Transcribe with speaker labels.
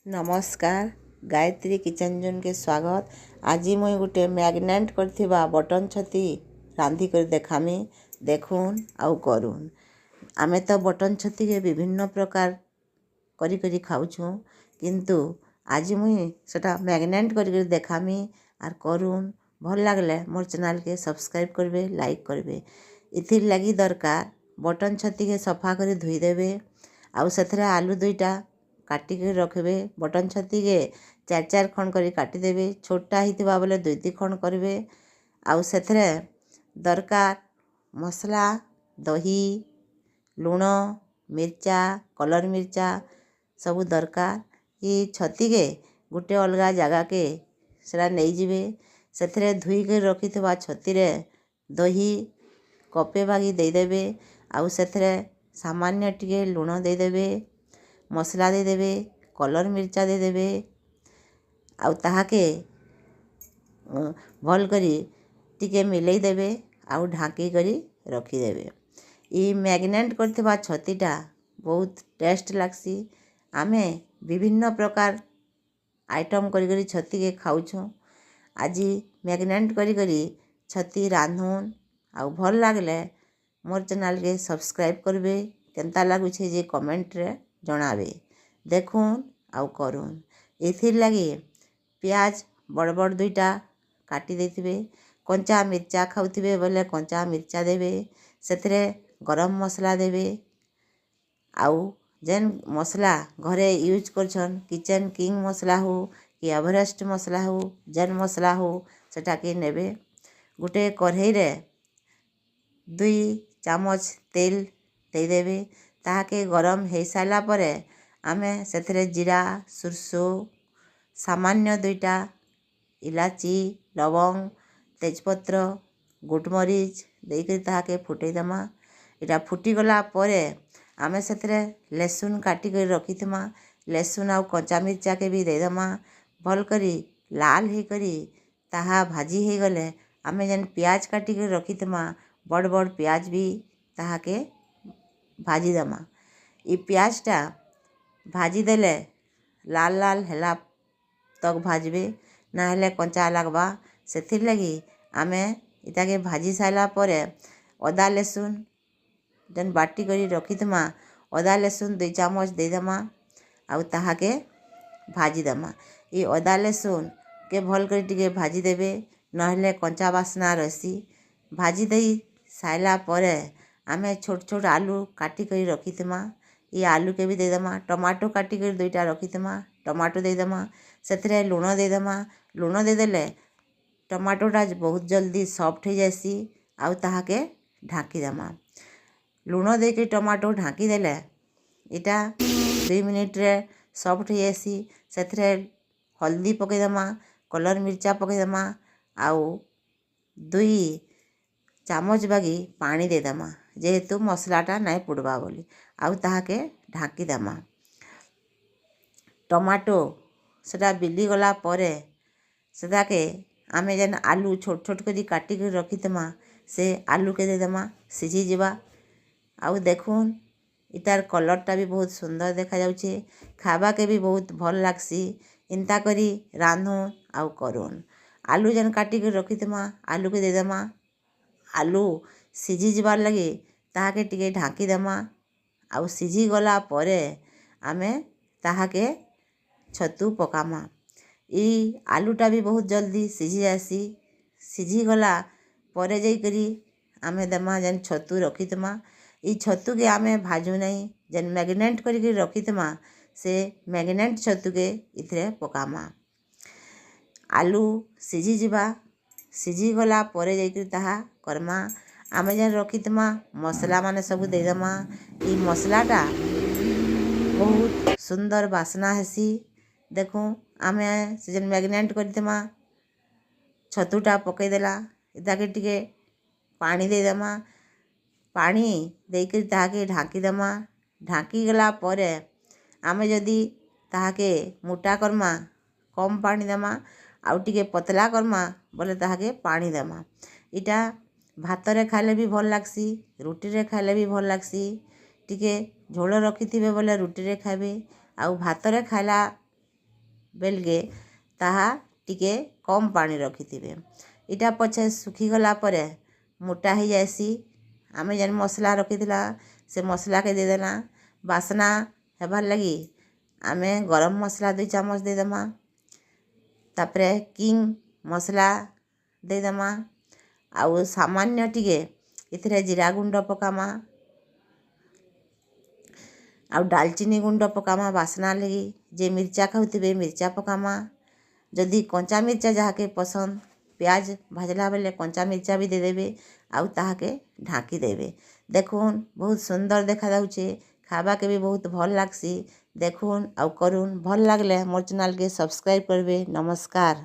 Speaker 1: नमस्कार Gayatri kitchen zone के स्वागत। आज मुई गोटे मैग्नेट करथिबा बटन छती रांधि कर देखामी। देखुन आउ करुन। आमे तो बटन छती के विभिन्न प्रकार करी करी खाउछु, किंतु आज मुई सेटा मैग्नेट करी देखामी आर करुन। भल लागले मोर चैनल के सब्सक्राइब करबे, लाइक करबे। इथिर लगी दरकार बटन छती के सफा कर धोई देबे। आउ सेथरे आलू दुईटा काटी के रखबे। बटन छती के चार चार खंड करी काटी देबे। छोटा हितबा बोले दुई ती खंड करबे। आउ सेथरे दरकार मसला, दही, लुण, मिर्चा, कलर मिर्चा सब दरकार। ये छती के गुटे अलगा जगह के सेरा नहीं जिबे। सेथरे धुई के रखी थवा छती रे दही कपे बागी दे देबे। आउ सेथरे सामान्य टिके लुण दे देबे, मसला दे देबे, कलर मिर्चा दे देबे। आउ ताहाके भल करी टिके मिलाई देबे। आउ ढांकी करी रखी देबे। ई मैग्नेट करथिबा छतीटा बहुत टेस्ट लागसी। आमे विभिन्न प्रकार आइटम करी करी छती के खाउछु। आज मैग्नेट करी करी छती रांधुन। आउ भल लागले मोर चैनल के सब्सक्राइब करबे। केनता लागुछे जे कमेंट रे जणाबे। देखुन आउ करुन। एथिर लगी प्याज बड़ बड़ दुईटा काटी देथिबे। कंचा मिर्चा खाउथिबे बोले कंचा मिर्चा देबे। सेथरे गरम मसला देबे। आउ जेन मसला घरे यूज करछन, किचन किंग मसला हो कि एवरेस्ट मसला हो, जेन मसला हो सेटा के नेबे। गुटे कढ़ई रे 2 चामच तेल दे देबे। ताहाके गरम हो सारा परे आमे सेथरे जीरा, सुरसो, सामान्य दुईटा इलाची, लवंग, तेजपत्र, गुटमरीच देकर ताहाके फुटई दमा। इटा फुटी गला परे आमे सेथरे लहसुन काटी कर रखी थमा। लहसुन आउ कंचा मिर्चा के भी दे दमा। भल करी लाल ही करी ताहा भाजी ही गले आमे जेन प्याज काटी कर रखी थमा, बड़ बड़ प्याज भी ताहाके भाजी दमा। ई प्याजटा भाजी देले लाल लाल हेला तक भाजबे, ना हेले कंचा लागबा। सेथिर लगी आमे इताके भाजी साइला परे अदा लहसुन जेन बाटी करी रखी थमा, अदा लहसुन 2 चामच दे दमा। आउ ताहाके भाजी दमा। ई अदा लहसुन के भल करी टिके भाजी देबे, ना हेले कंचा बासना रहसी। भाजी देई साइला परे आमे छोट छोट आलू काटी करी रखी थमा। ये आलू के भी दे दमा। टमाटो काटी कर दुईटा रखी थमा, टमाटो दे दमा। सेथरे लुण दे दमा। लुण दे देले टमाटोटा बहुत जल्दी सॉफ्ट हो जासी। आउ ताहाके ढांकी दमा। लुण दे के टमाटो ढांकी देले इटा 2 मिनिट रे सॉफ्ट हो जासी। सेथरे हल्दी पके दमा, कलर मिर्चा पके दमा। आउ 2 चामच बागी पानी दे दमा, जेहेतु मसलाटा नाई पुड़वा बोली। आउ ताहाके ढांकी दमा। टमाटो सेटा बिली गला परे सेटाके आमे जेन आलू छोट छोट करी काटी कर रखी थमा, से आलू के दे दमा, सिझी जिबा। आउ देखुन इतार कलरटा भी बहुत सुंदर देखा जाउछे। खाबा के भी बहुत भल लागसी। इंता करी रांधुन आउ करुन। आलू जेन काटी कर रखी थमा, आलू के दे दमा। आलू सिझी जिबार लगी ताहाके टिके ढांकी दमा। आउ सिझी गला परे आमे ताहाके छतु पकामा। ई आलूटा भी बहुत जल्दी सिझी जासी। सिझी गला परे जाई करी आमे दमा जेन छतु रखी थमा। ई छतु के आमे भाजू नहीं, जेन मैग्नेट करी रखी थमा से मैग्नेट छतु के इथरे पकामा। आलू सिझी जिबा। सिझी गला परे जाई करी ताहा करमा। आमे जेन रखी थमा मसला माने सब दे दमा। ई मसलाटा बहुत सुंदर बासना हेसी। देखो आमे से जेन मैग्नेट करी थमा छतुटा पकई देला। इताके टिके पानी दे दमा। पानी देकर ताहाके ढांकी दमा। ढांकी गला परे आमे जदी ताहाके मोटा करमा कम पानी दमा। आउ टिके पतला करमा बोले ताहाके पानी दमा। इटा भातरे खाइले भी भल लागसी, रुटी रे खाइले भी भल लागसी। टिके झोल रखी थिबे बोले रुटी रे खाइबे। आउ भातरे खाइला बेलके ताहा टिके कम पानी रखिथिबे। इटा पछे सुखीगला परे मोटा हो जाएसी। आमे जेन मसला रखिथिला से मसला के देदेना। बासना हेबार लगी आमे गरम मसला 2 चामच देदेमा। तापरे किंग मसला देदेमा। आउ सामान्य टिके इथिरे जीरा गुंड पकामा। आउ डालचीनी गुंड पकामा बासना लगी। जे मिर्चा खाउथिबे मिर्चा पकामा। जदि कंचा मिर्चा जहाँके पसंद प्याज भाजला बेले कंचा मिर्चा भी देदेबे। आउ ताहाके ढाँकी देबे। देखुन बहुत सुंदर देखा जाउछे। खाबा के भी बहुत भल लागसी। देखुन आउ करुन। भल लागले मोर चैनल के सब्सक्राइब करबे। नमस्कार।